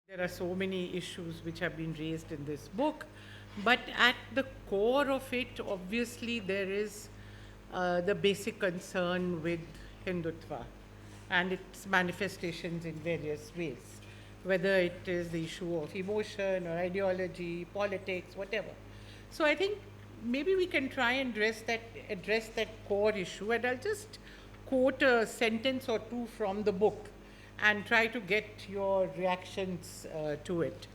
There are so many issues which have been raised in this book, but at the core of it, obviously, there is the basic concern with Hindutva and its manifestations in various ways, whether it is the issue of emotion or ideology, politics, whatever. So I think maybe we can try and address that core issue, and I'll just quote a sentence or two from the book and try to get your reactions to it.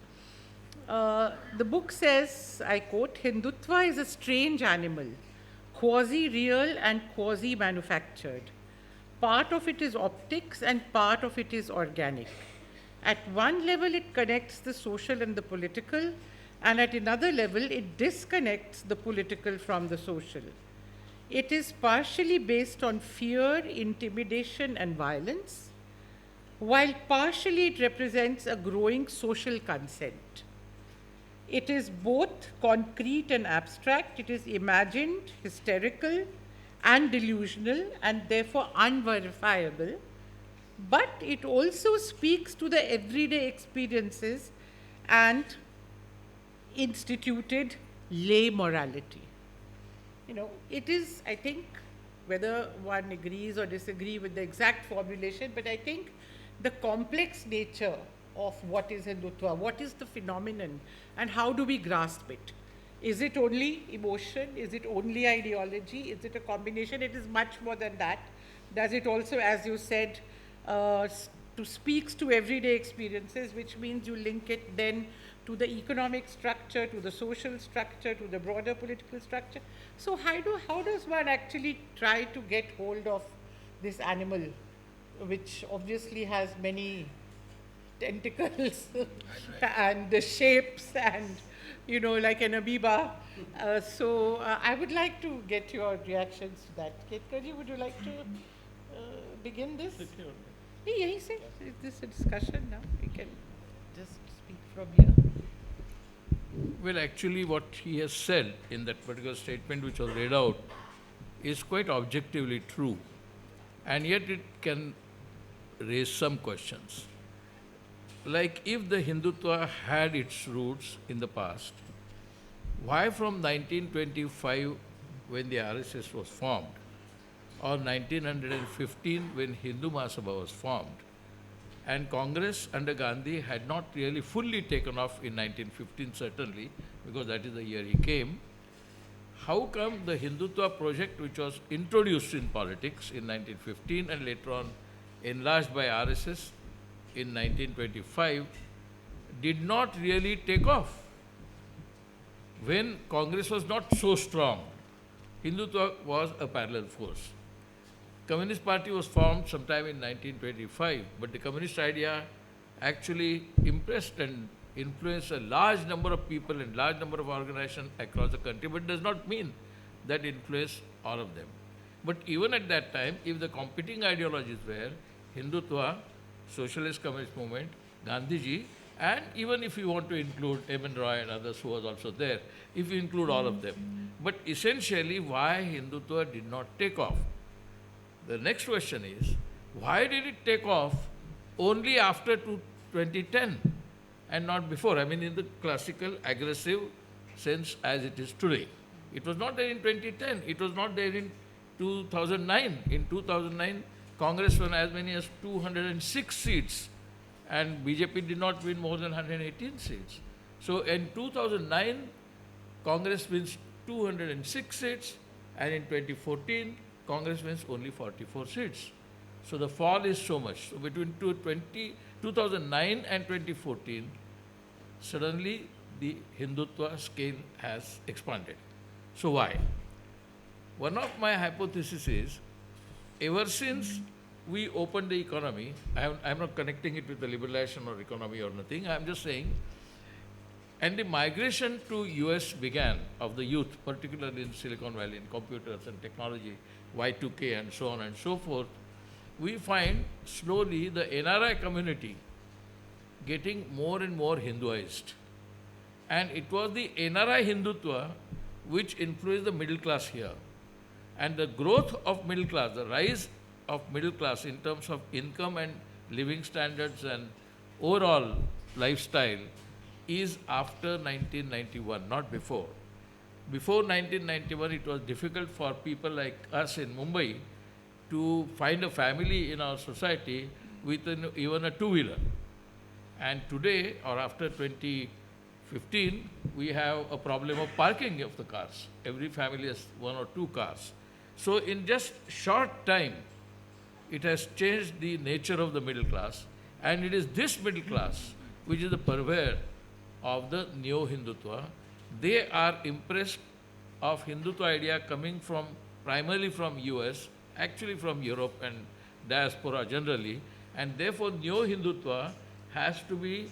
The book says, I quote, Hindutva is a strange animal, quasi real and quasi manufactured. Part of it is optics and part of it is organic. At one level, it connects the social and the political, and at another level, it disconnects the political from the social. It is partially based on fear, intimidation, and violence, while partially it represents a growing social consent. It is both concrete and abstract, it is imagined, hysterical, and delusional, and therefore unverifiable, but it also speaks to the everyday experiences and instituted lay morality. It is, I think, whether one agrees or disagrees with the exact formulation, but I think the complex nature of what is Hindutva, what is the phenomenon, and how do we grasp it? Is it only emotion? Is it only ideology? Is it a combination? It is much more than that. Does it also, as you said, to speaks to everyday experiences, which means you link it then to the economic structure, to the social structure, to the broader political structure. So how does one actually try to get hold of this animal, which obviously has many tentacles and the shapes and, like an amoeba. I would like to get your reactions to that. Ketkaji, would you like to begin this? Yeah, he said, is this a discussion now? We can just speak from here. Well, actually, what he has said in that particular statement which was read out is quite objectively true, and yet it can raise some questions. Like, if the Hindutva had its roots in the past, why from 1925, when the RSS was formed, or 1915, when Hindu Mahasabha was formed, and Congress under Gandhi had not really fully taken off in 1915, certainly, because that is the year he came, how come the Hindutva project, which was introduced in politics in 1915 and later on enlarged by RSS in 1925, did not really take off? When Congress was not so strong, Hindutva was a parallel force. Communist Party was formed sometime in 1925, but the communist idea actually impressed and influenced a large number of people and large number of organizations across the country, but does not mean that influenced all of them. But even at that time, if the competing ideologies were Hindutva, Socialist Communist Movement, Gandhiji, and even if you want to include M.N. Roy and others who was also there, if you include all of them. But essentially, why Hindutva did not take off? The next question is, why did it take off only after 2010 and not before? I mean, in the classical aggressive sense as it is today. It was not there in 2010. It was not there in 2009. In 2009, Congress won as many as 206 seats, and BJP did not win more than 118 seats. So in 2009, Congress wins 206 seats, and in 2014, Congress wins only 44 seats. So the fall is so much. So between 2009 and 2014, suddenly the Hindutva scale has expanded. So why? One of my hypotheses is, ever since we opened the economy, I'm not connecting it with the liberalization or economy or nothing, I'm just saying, and the migration to US began of the youth, particularly in Silicon Valley, in computers and technology, Y2K and so on and so forth, we find slowly the NRI community getting more and more Hinduized. And it was the NRI Hindutva which influenced the middle class here. And the growth of middle class, the rise of middle class in terms of income and living standards and overall lifestyle is after 1991, not before. Before 1991, it was difficult for people like us in Mumbai to find a family in our society with even a two-wheeler. And today, or after 2015, we have a problem of parking of the cars. Every family has one or two cars. So in just short time, it has changed the nature of the middle class, and it is this middle class which is the purveyor of the neo-Hindutva. They are impressed of Hindutva idea coming from primarily from US, actually from Europe and diaspora generally, and therefore neo-Hindutva has to be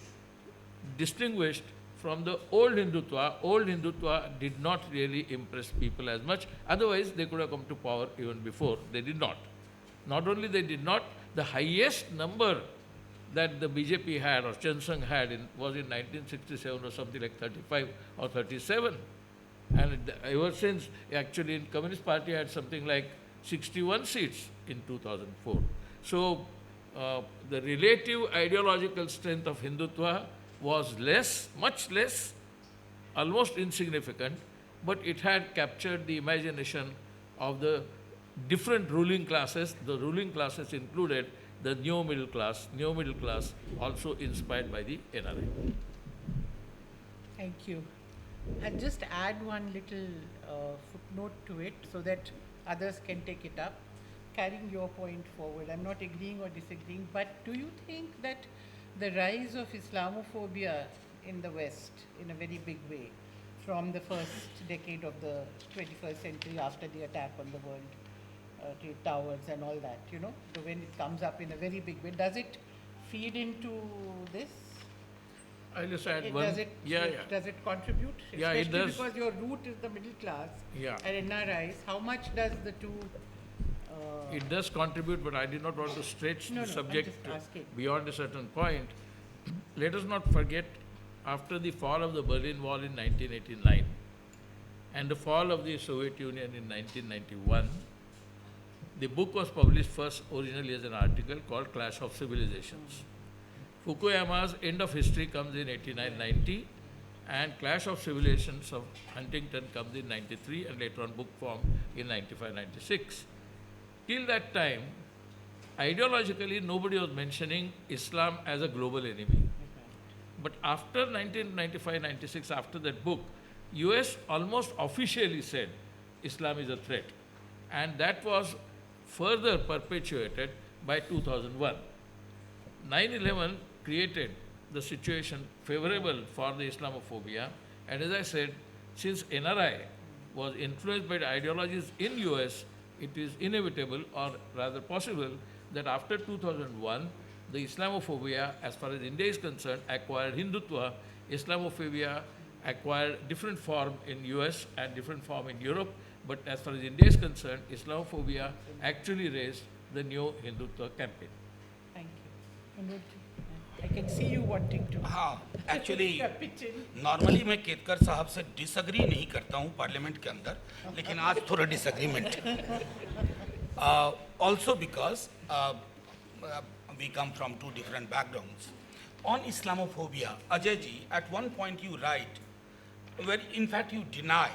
distinguished from the old Hindutva. Old Hindutva did not really impress people as much, otherwise they could have come to power even before. They did not. Not only they did not, the highest number that the BJP had or Chen Sung had was in 1967 or something like 35 or 37. And ever since, actually in Communist Party had something like 61 seats in 2004. So the relative ideological strength of Hindutva was less, much less, almost insignificant, but it had captured the imagination of the different ruling classes. The ruling classes included the new middle class also inspired by the NRI. Thank you. And just add one little footnote to it so that others can take it up, carrying your point forward. I'm not agreeing or disagreeing, but do you think that the rise of Islamophobia in the West in a very big way from the first decade of the 21st century after the attack on the World Trade Towers and all that, you know, so when it comes up in a very big way, does it feed into this? I'll just add Does it contribute? Yeah, it Especially does. because your root is the middle class and NRIs. How much does the two... It does contribute, but I did not want to stretch the subject beyond a certain point. Let us not forget, after the fall of the Berlin Wall in 1989 and the fall of the Soviet Union in 1991, the book was published first originally as an article called Clash of Civilizations. Fukuyama's End of History comes in 89-90, and Clash of Civilizations of Huntington comes in 93, and later on book form in 95-96. Till that time, ideologically, nobody was mentioning Islam as a global enemy. But after 1995-96, after that book, US almost officially said Islam is a threat. And that was further perpetuated by 2001. 9/11 created the situation favorable for the Islamophobia. And as I said, since NRI was influenced by the ideologies in US, it is inevitable, or rather possible, that after 2001, the Islamophobia, as far as India is concerned, acquired Hindutva. Islamophobia acquired different form in US and different form in Europe. But as far as India is concerned, Islamophobia actually raised the new Hindutva campaign. Thank you. I can see you wanting to. हाँ, actually normally मैं केतकर साहब से disagree नहीं करता हूँ parliament के अंदर, लेकिन आज थोड़ा disagreement also because we come from two different backgrounds. On Islamophobia, Ajay ji, at one point you write, where in fact you deny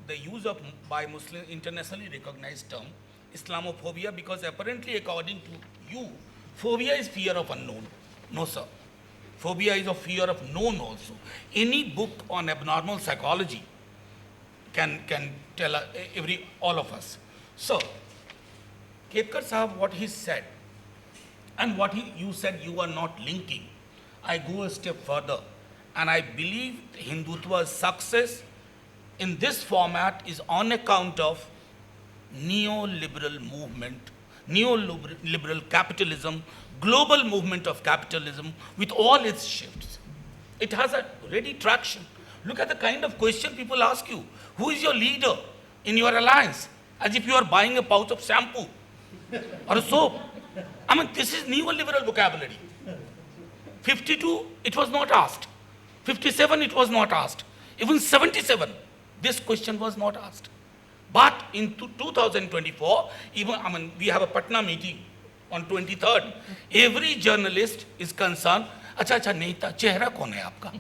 the use of by Muslim internationally recognized term Islamophobia, because apparently according to you, phobia is fear of unknown. No sir, phobia is a fear of known also. Any book on abnormal psychology can tell all of us. So, Ketkar Sahab, what he said, and what you said you are not linking, I go a step further, and I believe Hindutva's success in this format is on account of neoliberal movement, neoliberal capitalism, global movement of capitalism with all its shifts. It has a ready traction. Look at the kind of question people ask you. Who is your leader in your alliance? As if you are buying a pouch of shampoo or a soap. I mean, this is neoliberal vocabulary. 52, it was not asked. 57, it was not asked. Even 77, this question was not asked. But in 2024, even, we have a Patna meeting on 23rd. Every journalist is concerned अच्छा अच्छा, नेता चेहरा कौन है आपका?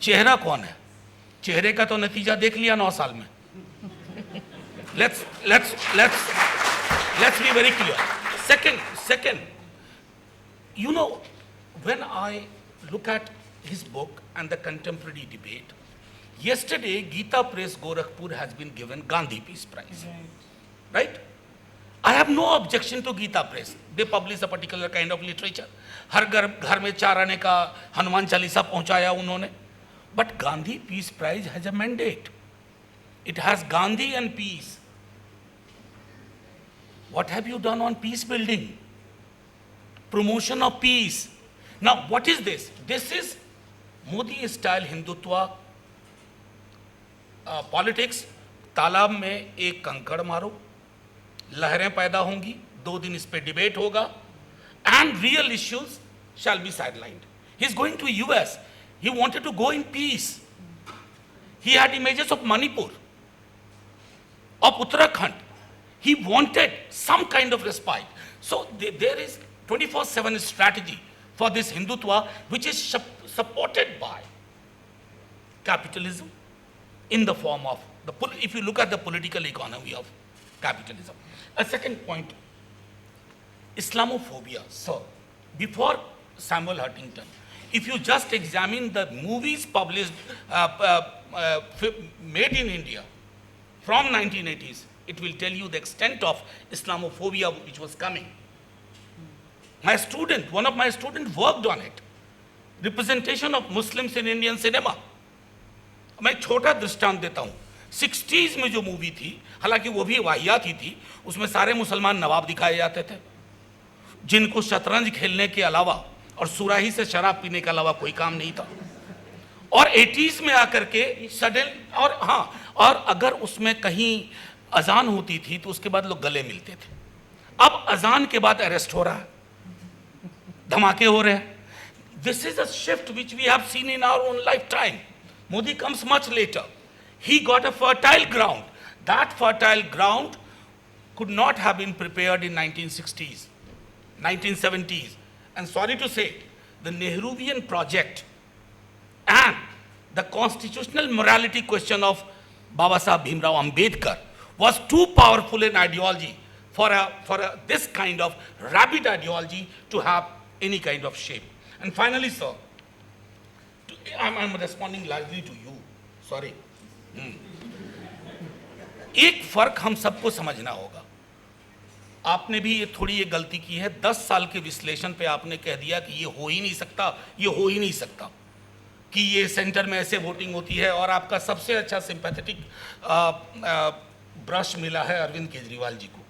चेहरा कौन है? चेहरे का तो नतीजा देख लिया 9 साल में. Let's be very clear. Second, you know, when I look at his book and the contemporary debate, yesterday Gita Press Gorakhpur has been given Gandhi Peace Prize, right? I have no objection to Gita Press. They publish a particular kind of literature. हर घर में 4 आने का हनुमान चालीसा पहुंचाया उन्होंने. But Gandhi Peace Prize has a mandate. It has Gandhi and peace. What have you done on peace building? Promotion of peace. Now, what is this? This is Modi style Hindutva politics. तालाब में एक कंकड़ मारो, लहरें पैदा होंगी, 2 दिन इस पे डिबेट होगा, and real issues shall be sidelined. He's going to US. He wanted to go in peace. He had images of Manipur, of Uttarakhand. He wanted some kind of respite. So there is 24/7 strategy for this Hindutva, which is supported by capitalism in the form of, if you look at the political economy of capitalism. A second point, Islamophobia. So, before Samuel Huntington, if you just examine the movies published, made in India from 1980s, it will tell you the extent of Islamophobia which was coming. One of my students worked on it. Representation of Muslims in Indian cinema. मैं छोटा दृष्टांत देता हूँ. 60s में जो movie थी, हालांकि वो भी वाहियात ही थी, उसमें सारे मुसलमान नवाब दिखाए जाते थे, जिनको शतरंज खेलने के अलावा और सुराही से शराब पीने के अलावा कोई काम नहीं था. और 80s में आकर के सडन, और हाँ, और अगर उसमें कहीं अजान होती थी तो उसके बाद लोग गले मिलते थे. अब अजान के बाद अरेस्ट हो रहा है, धमाके हो रहे हैं. This is a shift which we have seen in our own lifetime. Modi comes much later. He got a fertile ground. That fertile ground could not have been prepared in 1960s, 1970s. And sorry to say, the Nehruvian project and the constitutional morality question of Baba Sahib Bhimrao Ambedkar was too powerful an ideology for this kind of rabid ideology to have any kind of shape. And finally, sir, I'm responding largely to you. Sorry. एक फर्क हम सबको समझना होगा. आपने भी ये थोड़ी ये गलती की है. 10 साल के विश्लेषण पे आपने कह दिया कि ये हो ही नहीं सकता, ये हो ही नहीं सकता, कि ये सेंटर में ऐसे वोटिंग होती है. और आपका सबसे अच्छा सिंपैथेटिक ब्रश मिला है अरविंद केजरीवाल जी को.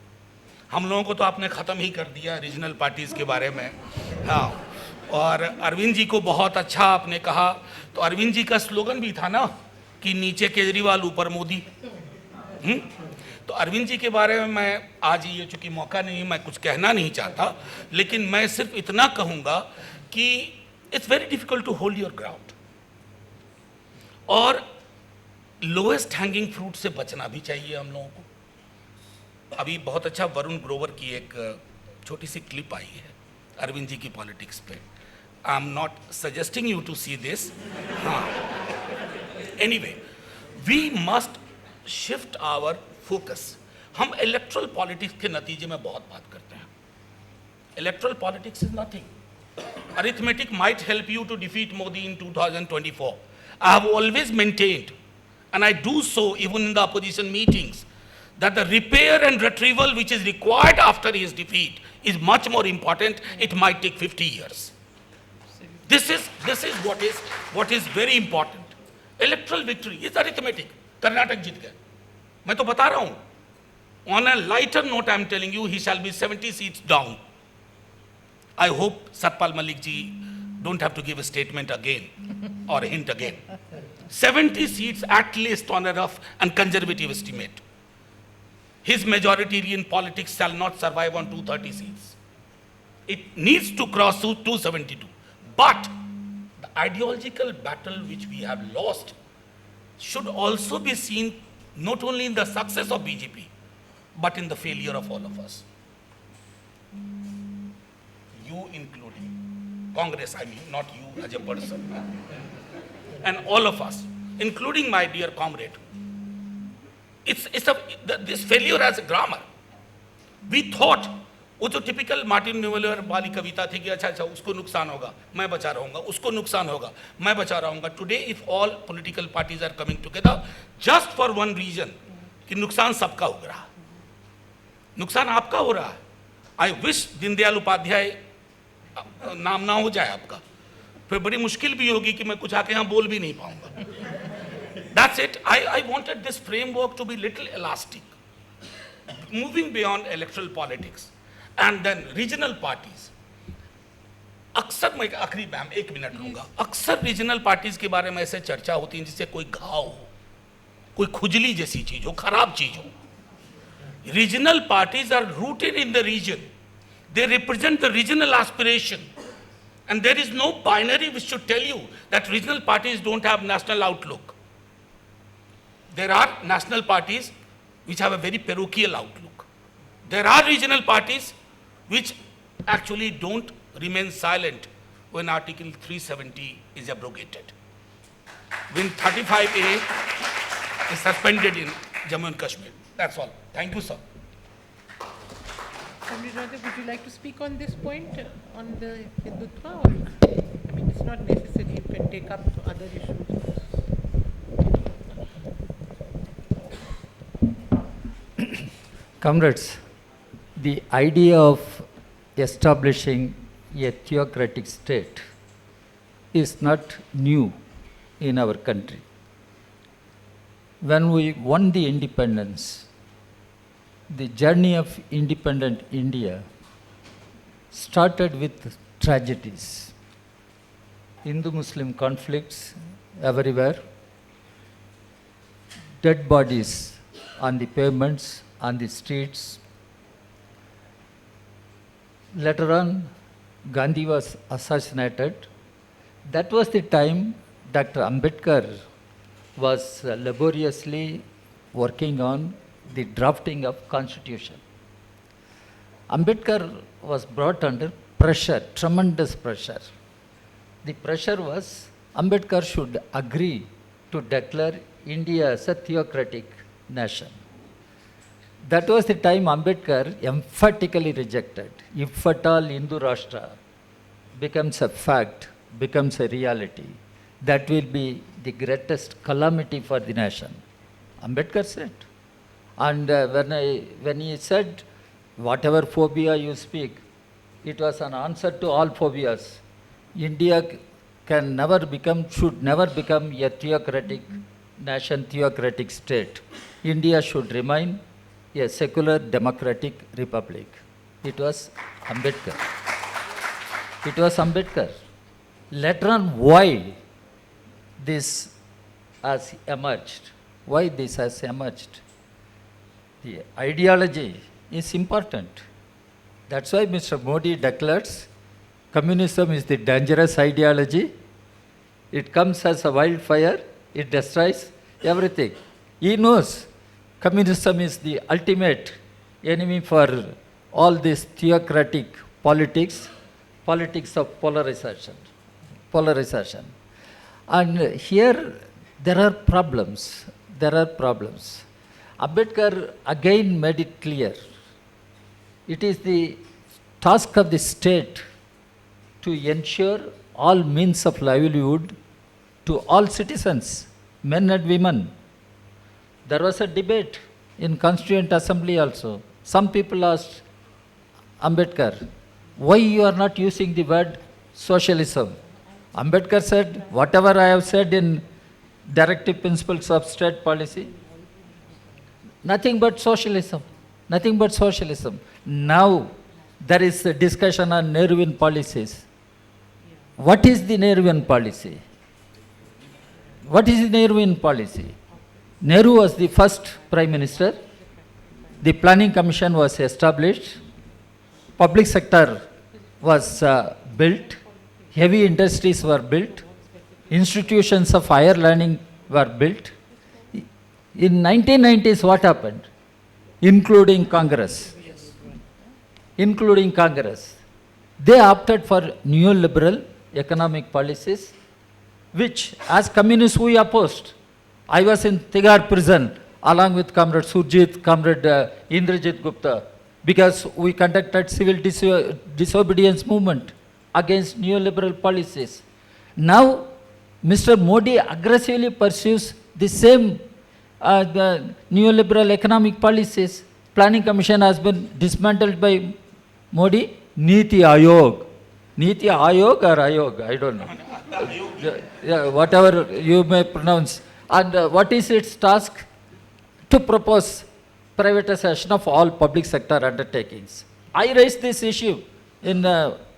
हम लोगों को तो आपने ख़त्म ही कर दिया रीजनल पार्टीज़ के बारे में. हाँ, और अरविंद जी को बहुत अच्छा आपने कहा. तो अरविंद जी का स्लोगन भी था ना कि नीचे केजरीवाल ऊपर मोदी. तो अरविंद जी के बारे में मैं आज ये चूँकि मौका नहीं, मैं कुछ कहना नहीं चाहता, लेकिन मैं सिर्फ इतना कहूँगा कि it's very difficult to hold your ground, और लोएस्ट हैंगिंग फ्रूट से बचना भी चाहिए हम लोगों को. अभी बहुत अच्छा वरुण ग्रोवर की एक छोटी सी क्लिप आई है अरविंद जी की पॉलिटिक्स पे. I am not suggesting you to see this. हाँ, anyway, we must shift our focus. हम इलेक्ट्रल पॉलिटिक्स के नतीजे में बहुत बात करते हैं. Electoral politics is nothing. Arithmetic might help you to defeat Modi in 2024. I have always maintained, and I do so even in the opposition meetings, that the repair and retrieval which is required after his defeat is much more important. It might take 50 years. This is what is very important. Electoral victory is arithmetic. Karnataka जीत गए, मैं तो बता रहा हूं. On a lighter note, I am telling you, he shall be 70 seats down. I hope Satpal Malik ji don't have to give a statement again or a hint again. 70 seats at least on a rough and conservative estimate. His majoritarian politics shall not survive on 230 seats. It needs to cross to 272. But the ideological battle which we have lost should also be seen not only in the success of BJP, but in the failure of all of us. You including. Congress, I mean, not you as a person. And all of us, including my dear comrade. This failure as a grammar. We thought, वो जो typical Martin Niemöller वाली कविता थी कि अच्छा अच्छा उसको नुकसान होगा, मैं बचा रहूँगा, उसको नुकसान होगा, मैं बचा रहूँगा. Today, if all political parties are coming together, just for one reason, कि नुकसान सबका हो रहा, नुकसान आपका हो रहा है. I wish दीनदयाल उपाध्याय नाम ना हो जाए आपका, फिर बड़ी मुश्किल भी होगी कि मैं कुछ आके यहाँ बोल भी नहीं पाऊंगा. That's it. I wanted this framework to be little elastic, moving beyond electoral politics, and then regional parties. अक्सर मैं आखिरी मैम 1 मिनट लूंगा. अक्सर रीजनल पार्टीज के बारे में ऐसे चर्चा होती है जिससे कोई घाव हो, कोई खुजली जैसी चीज हो, खराब चीज हो. Regional parties are rooted in the region. They represent the regional aspiration. And there is no binary which should tell you that regional parties don't have national outlook. There are national parties which have a very parochial outlook. There are regional parties which actually don't remain silent when Article 370 is abrogated, when 35A is suspended in Jammu and Kashmir. That's all. Thank you, sir. Comrade Radha, would you like to speak on this point, on the Hindutva? Or, I mean, it's not necessary. You can take up other issues. Comrades, the idea of establishing a theocratic state is not new in our country. When we won the independence, the journey of independent India started with tragedies. Hindu-Muslim conflicts everywhere, dead bodies on the pavements, on the streets. Later on, Gandhi was assassinated. That was the time Dr. Ambedkar was laboriously working on the drafting of constitution. Ambedkar was brought under pressure, tremendous pressure. The pressure was Ambedkar should agree to declare India as a theocratic nation. That was the time Ambedkar emphatically rejected. If at all Hindu Rashtra becomes a fact, becomes a reality, that will be the greatest calamity for the nation. Ambedkar said. And when he said, whatever phobia you speak, it was an answer to all phobias. India can never become, should never become a theocratic nation, theocratic state. India should remain a secular democratic republic. It was Ambedkar. It was Ambedkar. Later on, why this has emerged? Why this has emerged? The ideology is important. That's why Mr. Modi declares communism is the dangerous ideology. It comes as a wildfire, it destroys everything. He knows communism is the ultimate enemy for all this theocratic politics, politics of polarization. And here there are problems. Ambedkar again made it clear. It is the task of the state to ensure all means of livelihood to all citizens, men and women. There was a debate in Constituent Assembly also. Some people asked Ambedkar, why you are not using the word socialism? Ambedkar said, whatever I have said in directive principles of state policy, nothing but socialism. Now there is a discussion on Nehruvian policies. What is the Nehruvian policy? Nehru was the first prime minister. The planning commission was established. Public sector was built. Heavy industries were built. Institutions of higher learning were built. In 1990s, what They opted for neoliberal economic policies, which as communists we opposed. I was in Tigar prison along with Comrade Surjit, Comrade Indrajit Gupta, because we conducted civil disobedience movement against neoliberal policies. Now, Mr. Modi aggressively pursues the same the neoliberal economic policies. Planning Commission has been dismantled by Modi. Niti Ayog. Niti Ayog or Ayog, I don't know. Yeah, whatever you may pronounce. And what is its task? To propose privatization of all public sector undertakings. I raised this issue in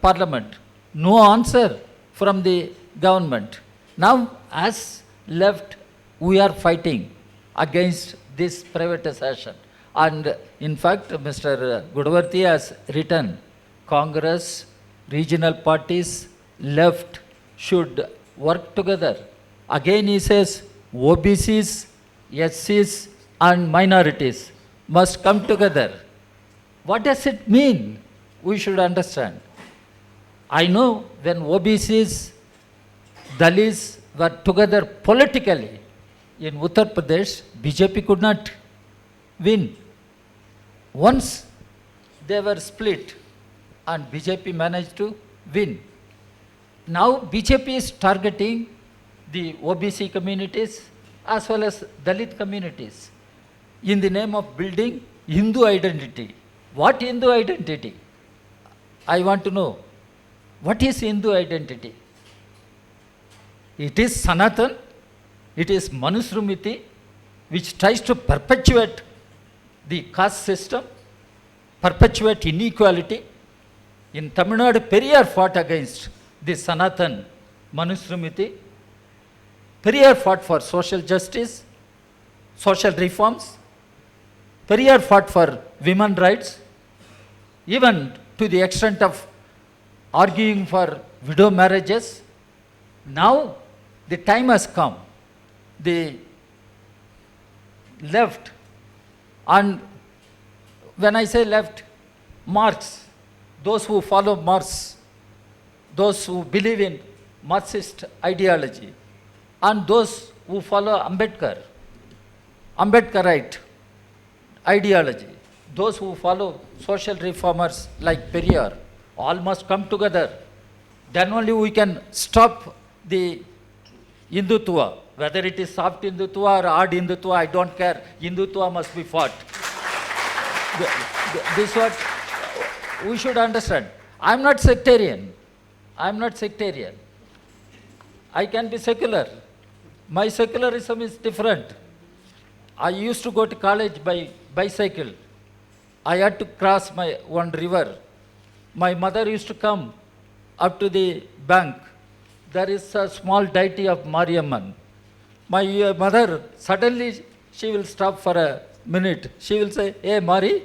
Parliament. No answer from the government. Now, as left, we are fighting against this privatization. And in fact, Mr. Gudavarthy has written, Congress, regional parties, left should work together. Again, he says, OBCs, SCs, and minorities must come together. What does it mean? We should understand. I know when OBCs, Dalits were together politically in Uttar Pradesh, BJP could not win. Once they were split and BJP managed to win. Now BJP is targeting the OBC communities as well as Dalit communities in the name of building Hindu identity. What Hindu identity? I want to know. What is Hindu identity? It is Sanatan, it is Manusmriti, which tries to perpetuate the caste system, perpetuate inequality. In Tamil Nadu, Periyar fought against the Sanatan Manusmriti. Periyar fought for social justice, social reforms. Periyar fought for women rights, even to the extent of arguing for widow marriages. Now, the time has come. The left, and when I say left, Marx, those who follow Marx, those who believe in Marxist ideology, and those who follow Ambedkarite ideology, those who follow social reformers like Periyar, all must come together. Then only we can stop the Hindutva, whether it is soft Hindutva or hard Hindutva, I don't care. Hindutva must be fought. This is what we should understand. I am not sectarian. I am not sectarian. I can be secular. My secularism is different. I used to go to college by bicycle. I had to cross one river. My mother used to come up to the bank. There is a small deity of Mariamman. My mother, suddenly she will stop for a minute. She will say, "Hey Mari,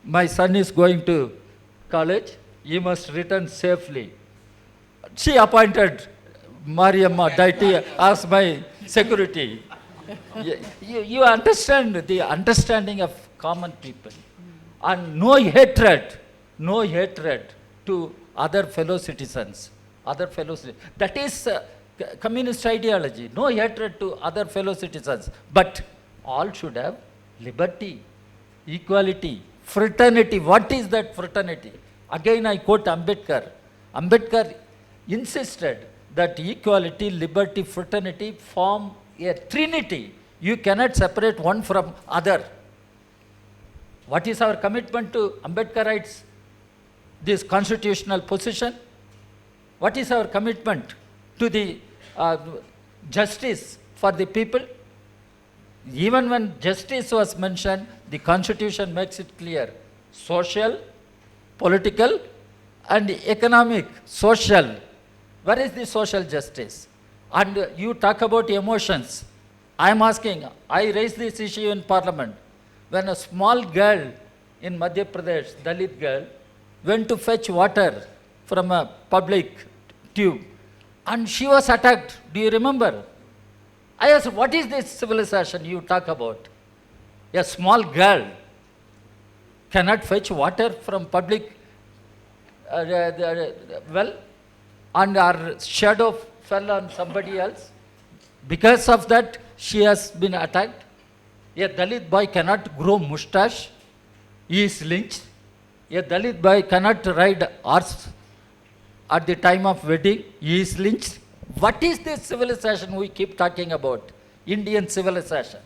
my son is going to college. He must return safely." She appointed Mariamma deity as my security. You understand the understanding of common people. And no hatred to other fellow citizens. That is communist ideology. No hatred to other fellow citizens. But all should have liberty, equality, fraternity. What is that fraternity? Again I quote Ambedkar. Ambedkar insisted that equality, liberty, fraternity form a trinity. You cannot separate one from other. What is our commitment to Ambedkarites? This constitutional position? What is our commitment to the justice for the people? Even when justice was mentioned, the constitution makes it clear. Social, political, and economic. Social. Where is the social justice? And you talk about emotions. I am asking, I raised this issue in Parliament. When a small girl in Madhya Pradesh, Dalit girl, went to fetch water from a public tube and she was attacked. Do you remember? I asked, what is this civilization you talk about? A small girl cannot fetch water from public well, and her shadow fell on somebody else. Because of that, she has been attacked. A Dalit boy cannot grow moustache, he is lynched. A Dalit boy cannot ride horse at the time of wedding, he is lynched. What is this civilization we keep talking about? Indian civilization.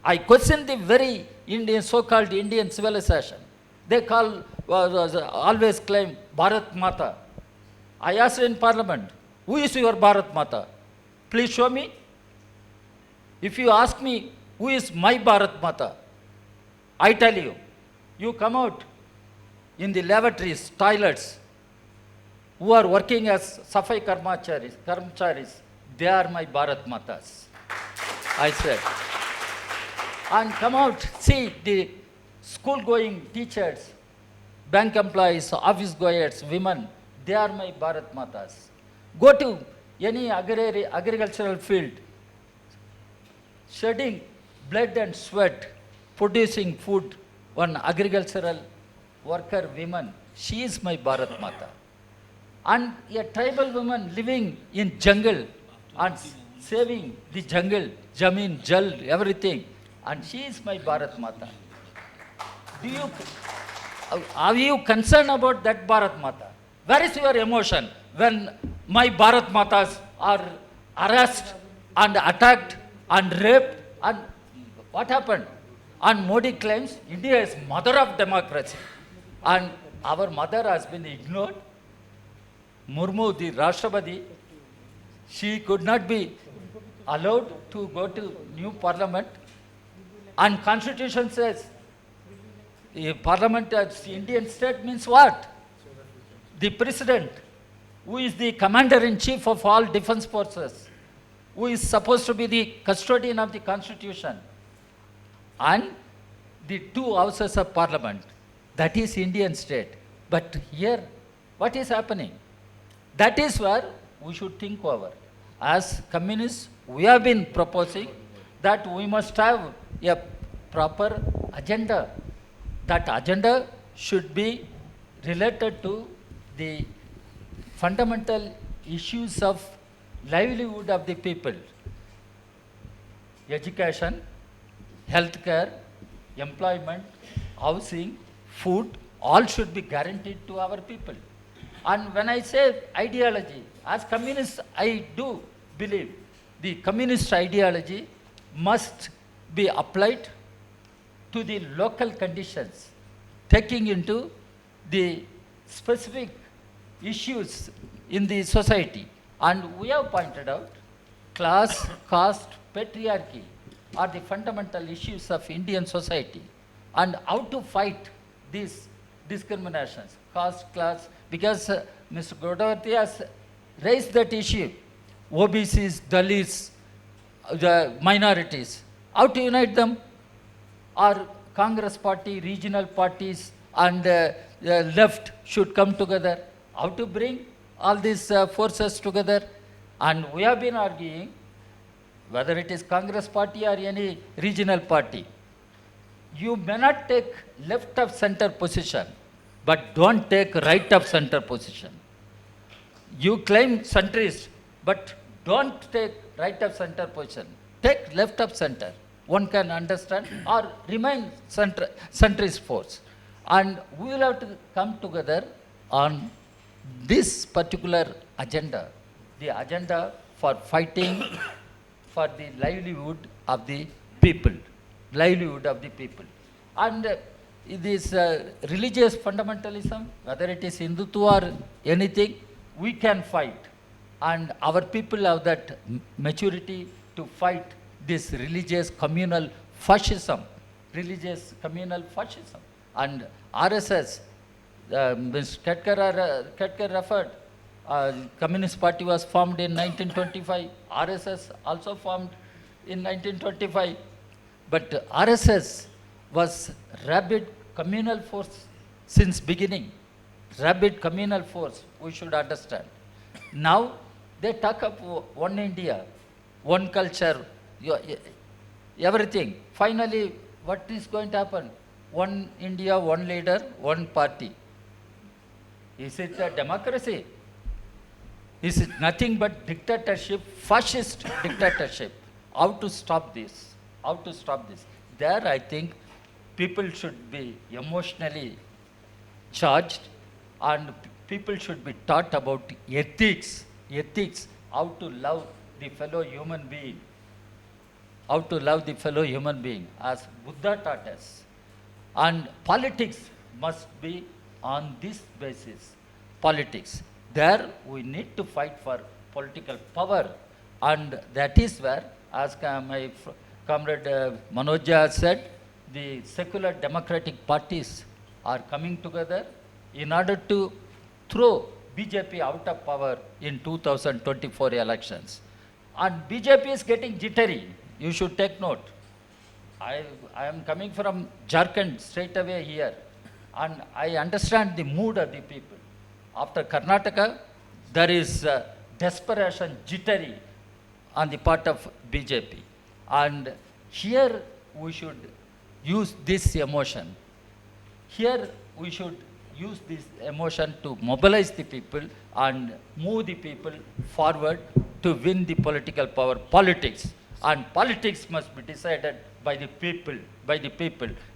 I question the very Indian, so-called Indian civilization. They call, always claim Bharat Mata. I asked in Parliament, who is your Bharat Mata? Please show me. If you ask me, who is my Bharat Mata? I tell you, you come out in the lavatories, toilets, who are working as Safai Karmacharis, they are my Bharat Matas. I said. And come out, see the school-going teachers, bank employees, office goers, women, they are my Bharat Matas. Go to any agricultural field, shedding blood and sweat, producing food, one agricultural worker woman, she is my Bharat Mata. And a tribal woman living in jungle and saving the jungle, Jameen, Jal, everything, and she is my Bharat Mata. Are you concerned about that Bharat Mata? Where is your emotion when my Bharat Matas are harassed and attacked and raped? And what happened? And Modi claims India is mother of democracy. And our mother has been ignored. Murmu, the Rashtrapati, she could not be allowed to go to new parliament. And constitution says, the parliament as the Indian state means what? The president, who is the commander-in-chief of all defense forces, who is supposed to be the custodian of the constitution, and the two houses of parliament, that is Indian state. But here, what is happening? That is where we should think over. As communists, we have been proposing that we must have a proper agenda. That agenda should be related to the fundamental issues of livelihood of the people. Education, healthcare, employment, housing, food, all should be guaranteed to our people. And when I say ideology, as communists, I do believe the communist ideology must be applied to the local conditions, taking into the specific issues in the society. And we have pointed out class, caste, patriarchy are the fundamental issues of Indian society. And how to fight these discriminations, caste, class, because Mr. Gudavarthy has raised that issue. OBCs, Dalits, the minorities, how to unite them? Or Congress party, regional parties, and left should come together. How to bring all these forces together? And we have been arguing, whether it is Congress party or any regional party, you may not take left of center position, but don't take right of center position. You claim centrist, but don't take right of center position. Take left of center. One can understand, or remain centrist force. And we will have to come together on this particular agenda, the agenda for fighting for the livelihood of the people, And this religious fundamentalism, whether it is Hindutva or anything, we can fight. And our people have that maturity to fight this religious communal fascism. And RSS, Ms. Ketkar referred, Communist Party was formed in 1925, RSS also formed in 1925, but RSS was rabid communal force since beginning, we should understand. Now they talk of one India, one culture, everything. Finally, what is going to happen? One India, one leader, one party. Is it a democracy? Is it nothing but dictatorship, fascist dictatorship? How to stop this? How to stop this? There, I think people should be emotionally charged, and people should be taught about ethics, how to love the fellow human being, how to love the fellow human being, as Buddha taught us. And politics must be on this basis. Politics. There we need to fight for political power, and that is where, as my comrade Manoj said, the secular democratic parties are coming together in order to throw BJP out of power in 2024 elections. And BJP is getting jittery. You should take note. I am coming from Jharkhand straight away here, and I understand the mood of the people. After Karnataka, there is desperation, jittery on the part of BJP. And here we should use this emotion. Here we should use this emotion to mobilize the people and move the people forward to win the political power. Politics. And politics must be decided by the people,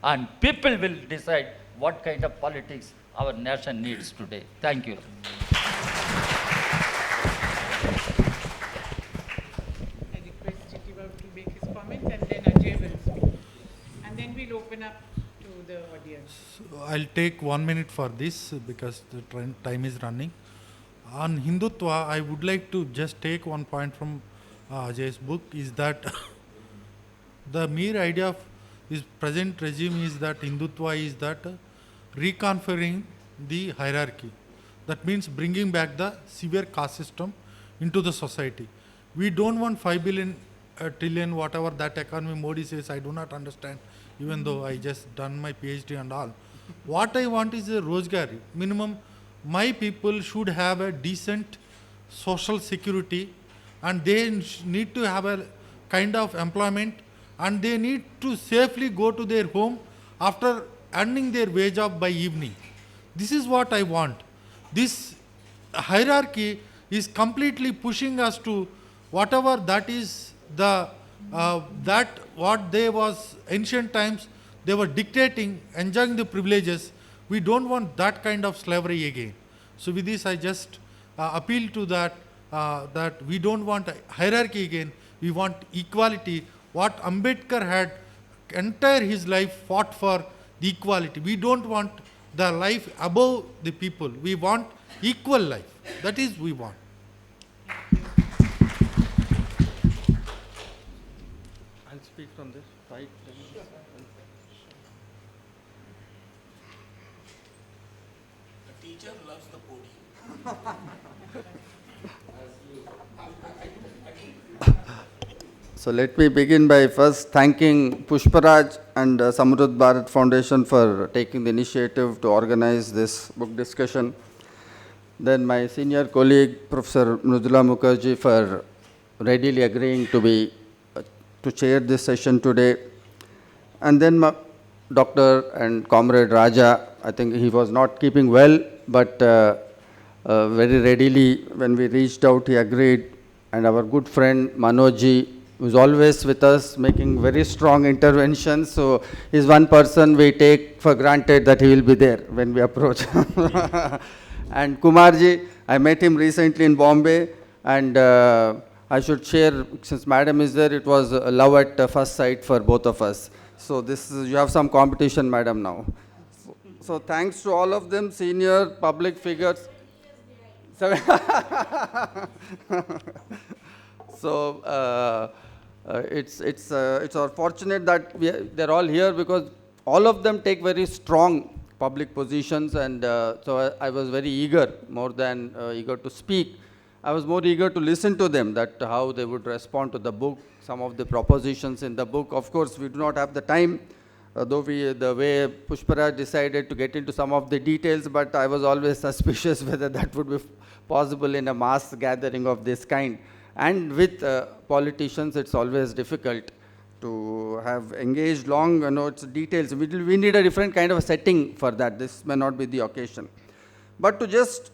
and people will decide what kind of politics our nation needs today. Thank you. I request Chitiva to make his comment, and then Ajay will speak. And then we'll open up to the audience. So I'll take 1 minute for this because the time is running. On Hindutva, I would like to just take one point from Ajay's book, is that the mere idea of this present regime is that Hindutva is that reconfiguring the hierarchy. That means bringing back the severe caste system into the society. We don't want 5 billion, trillion, whatever that economy Modi says, I do not understand, even though I just done my PhD and all. What I want is a Rozgari. Minimum, my people should have a decent social security, and they need to have a kind of employment, and they need to safely go to their home after earning their wage up by evening. This is what I want. This hierarchy is completely pushing us to whatever that is the that what they was ancient times, they were dictating, enjoying the privileges. We don't want that kind of slavery again. So with this I just appeal to that, that we don't want a hierarchy again, we want equality. What Ambedkar had entire his life fought for the equality. We don't want the life above the people. We want equal life. That is we want. I'll speak from this. 5 minutes. The teacher loves the podium. So let me begin by first thanking Pushparaj and Samruddh Bharat Foundation for taking the initiative to organize this book discussion. Then my senior colleague, Professor Mridula Mukherjee, for readily agreeing to chair this session today. And then Dr. and Comrade Raja, I think he was not keeping well, but very readily when we reached out, he agreed. And our good friend Manojji, who's always with us, making very strong interventions. So he's one person we take for granted that he will be there when we approach. And Kumarji, I met him recently in Bombay, and I should share, since Madam is there, it was a love at first sight for both of us. So this is, you have some competition, Madam, now. So thanks to all of them, senior public figures. So it's unfortunate that they're all here, because all of them take very strong public positions, and so I was very eager, more than eager to speak. I was more eager to listen to them, that how they would respond to the book, some of the propositions in the book. Of course, we do not have the time, though the way Pushparaj decided to get into some of the details, but I was always suspicious whether that would be possible in a mass gathering of this kind. And with politicians, it's always difficult to have engaged long, it's details. We need a different kind of a setting for that. This may not be the occasion. But to just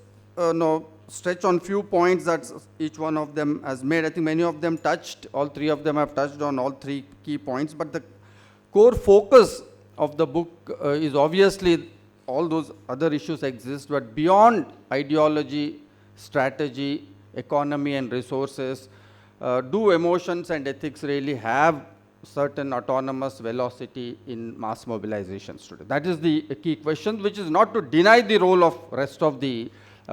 stretch on few points that each one of them has made, I think many of them touched, all three of them have touched on all three key points, but the core focus of the book is obviously all those other issues exist, but beyond ideology, strategy, economy and resources, do emotions and ethics really have certain autonomous velocity in mass mobilizations today? That is the key question, which is not to deny the role of rest of the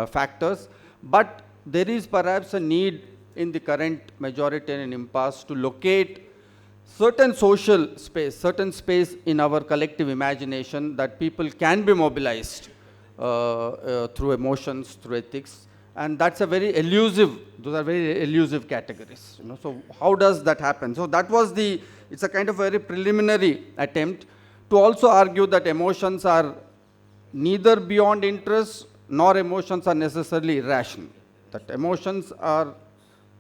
factors, but there is perhaps a need in the current majoritarian impasse to locate certain social space, certain space in our collective imagination that people can be mobilized through emotions, through ethics, and that's a very elusive, those are very elusive categories. So how does that happen? So that was it's a kind of very preliminary attempt to also argue that emotions are neither beyond interest nor emotions are necessarily irrational. That emotions are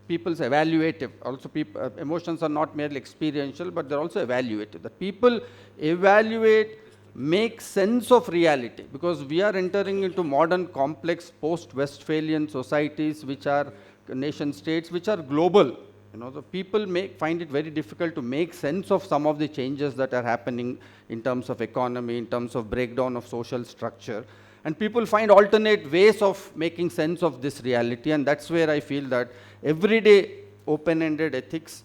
people's evaluative. Also, emotions are not merely experiential, but they're also evaluative. That people evaluate, make sense of reality, because we are entering into modern, complex, post-Westphalian societies, which are nation states, which are global. The people find it very difficult to make sense of some of the changes that are happening in terms of economy, in terms of breakdown of social structure. And people find alternate ways of making sense of this reality, and that's where I feel that everyday open-ended ethics,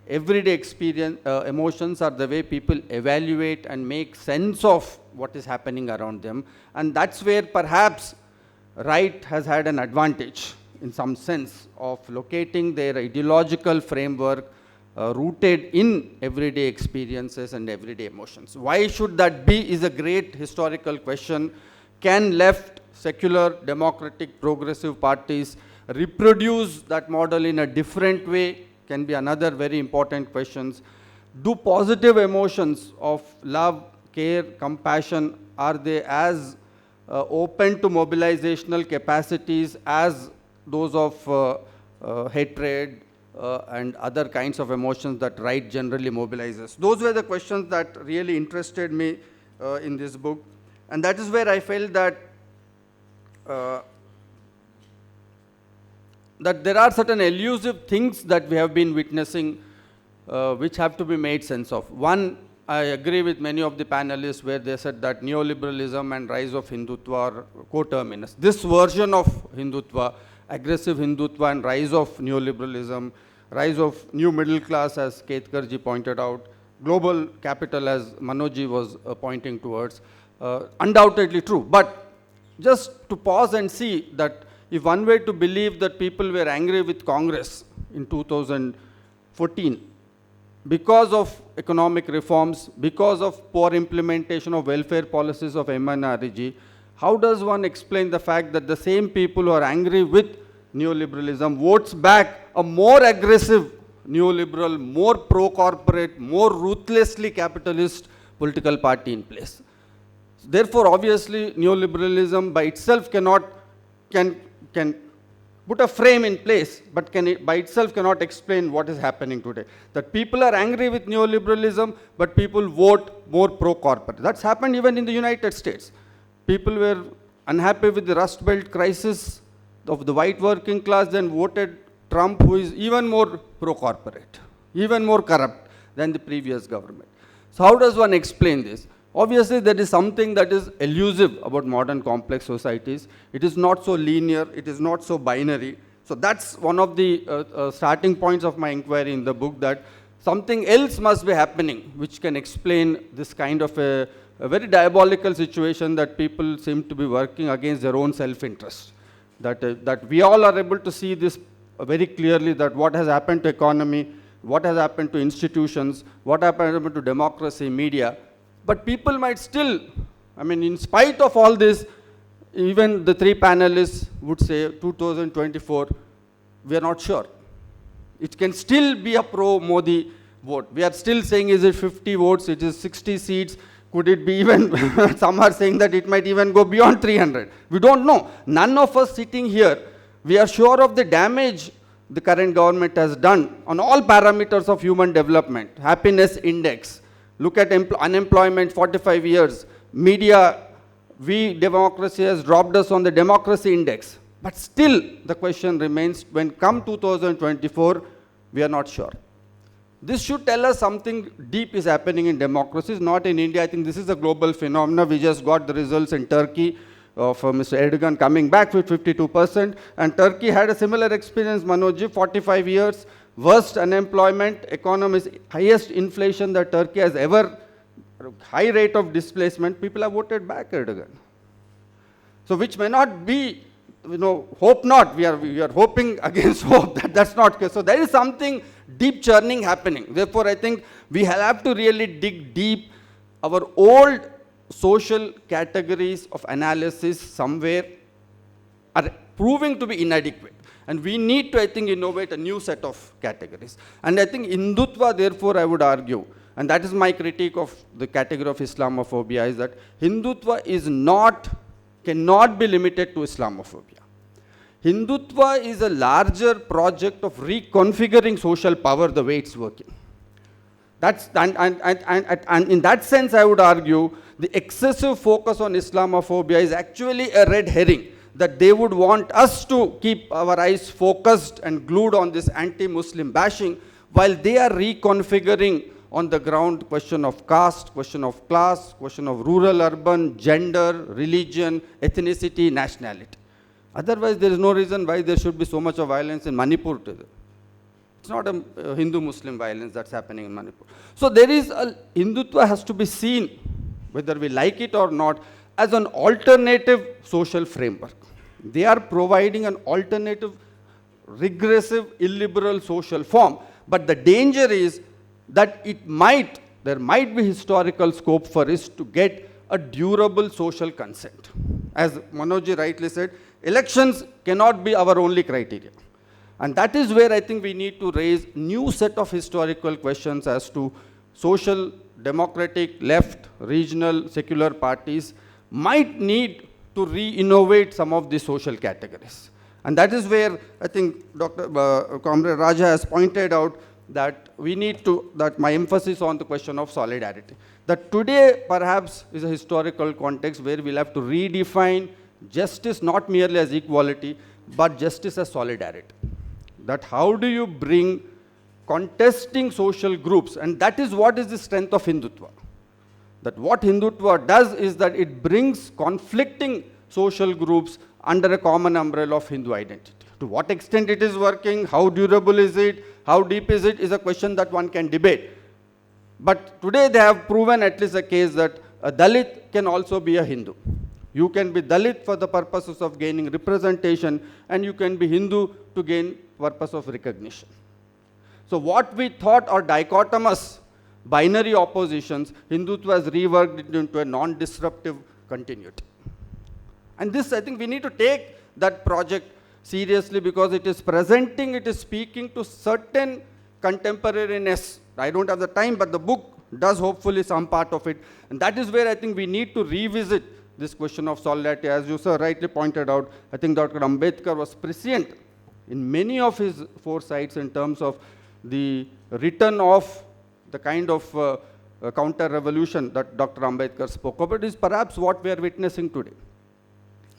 everyday experience, emotions are the way people evaluate and make sense of what is happening around them. And that's where perhaps right has had an advantage in some sense of locating their ideological framework rooted in everyday experiences and everyday emotions. Why should that be is a great historical question. Can left, secular, democratic, progressive parties reproduce that model in a different way? Can be another very important question. Do positive emotions of love, care, compassion, are they as open to mobilizational capacities as those of hatred and other kinds of emotions that right generally mobilizes? Those were the questions that really interested me in this book. And that is where I felt that that there are certain elusive things that we have been witnessing which have to be made sense of. One, I agree with many of the panelists where they said that neoliberalism and rise of Hindutva are coterminous. This version of Hindutva, aggressive Hindutva and rise of neoliberalism, rise of new middle class as Ketkarji pointed out, global capital as Manojji was pointing towards, undoubtedly true. But just to pause and see that if one were to believe that people were angry with Congress in 2014 because of economic reforms, because of poor implementation of welfare policies of MNRG, how does one explain the fact that the same people who are angry with neoliberalism votes back a more aggressive neoliberal, more pro-corporate, more ruthlessly capitalist political party in place? Therefore, obviously, neoliberalism by itself can put a frame in place, but by itself cannot explain what is happening today. That people are angry with neoliberalism, but people vote more pro-corporate. That's happened even in the United States. People were unhappy with the Rust Belt crisis of the white working class, then voted Trump, who is even more pro-corporate, even more corrupt than the previous government. So how does one explain this? Obviously, there is something that is elusive about modern complex societies. It is not so linear, it is not so binary. So that's one of the starting points of my inquiry in the book, that something else must be happening which can explain this kind of a very diabolical situation that people seem to be working against their own self-interest. That we all are able to see this very clearly, that what has happened to economy, what has happened to institutions, what happened to democracy, media. But people might still, in spite of all this, even the three panelists would say 2024, we are not sure. It can still be a pro-Modi vote. We are still saying, is it 50 votes, it is 60 seats, could it be even, some are saying that it might even go beyond 300. We don't know. None of us sitting here, we are sure of the damage the current government has done on all parameters of human development, happiness index. Look at unemployment, 45 years, media we democracy has dropped us on the democracy index. But still, the question remains, when come 2024, we are not sure. This should tell us something deep is happening in democracies, not in India. I think this is a global phenomenon. We just got the results in Turkey of Mr. Erdogan coming back with 52%. And Turkey had a similar experience, Manoj, 45 years, worst unemployment, economy's highest inflation that Turkey has ever, high rate of displacement. People have voted back Erdogan. So which may not be, hope not. We are hoping against hope. That's not case. So there is something deep churning happening. Therefore, I think we have to really dig deep. Our old social categories of analysis somewhere are proving to be inadequate. And we need to, I think, innovate a new set of categories. And I think Hindutva, therefore, I would argue, and that is my critique of the category of Islamophobia, is that Hindutva cannot be limited to Islamophobia. Hindutva is a larger project of reconfiguring social power the way it's working. And in that sense, I would argue the excessive focus on Islamophobia is actually a red herring, that they would want us to keep our eyes focused and glued on this anti-Muslim bashing, while they are reconfiguring on the ground question of caste, question of class, question of rural, urban, gender, religion, ethnicity, nationality. Otherwise, there is no reason why there should be so much of violence in Manipur today. It's not a Hindu-Muslim violence that's happening in Manipur. So there is Hindutva has to be seen, whether we like it or not, as an alternative social framework. They are providing an alternative, regressive, illiberal social form. But the danger is that there might be historical scope for us to get a durable social consent. As Manoj rightly said, elections cannot be our only criteria. And that is where I think we need to raise new set of historical questions as to social, democratic, left, regional, secular parties might need to re-innovate some of the social categories. And that is where I think Comrade Raja has pointed out that we need to, that my emphasis on the question of solidarity. That today perhaps is a historical context where we'll have to redefine justice not merely as equality, but justice as solidarity. That how do you bring contesting social groups, and that is what is the strength of Hindutva. That what Hindutva does is that it brings conflicting social groups under a common umbrella of Hindu identity. To what extent it is working, how durable is it, how deep is it, is a question that one can debate. But today they have proven at least a case that a Dalit can also be a Hindu. You can be Dalit for the purposes of gaining representation, and you can be Hindu to gain purpose of recognition. So what we thought are dichotomous binary oppositions, Hindutva has reworked it into a non-disruptive continuity. And this, I think we need to take that project seriously, because it is presenting, it is speaking to certain contemporariness. I don't have the time, but the book does hopefully some part of it. And that is where I think we need to revisit this question of solidarity. As you, sir, rightly pointed out, I think Dr. Ambedkar was prescient in many of his foresights in terms of the return of the kind of counter-revolution that Dr. Ambedkar spoke of. It is perhaps what we are witnessing today.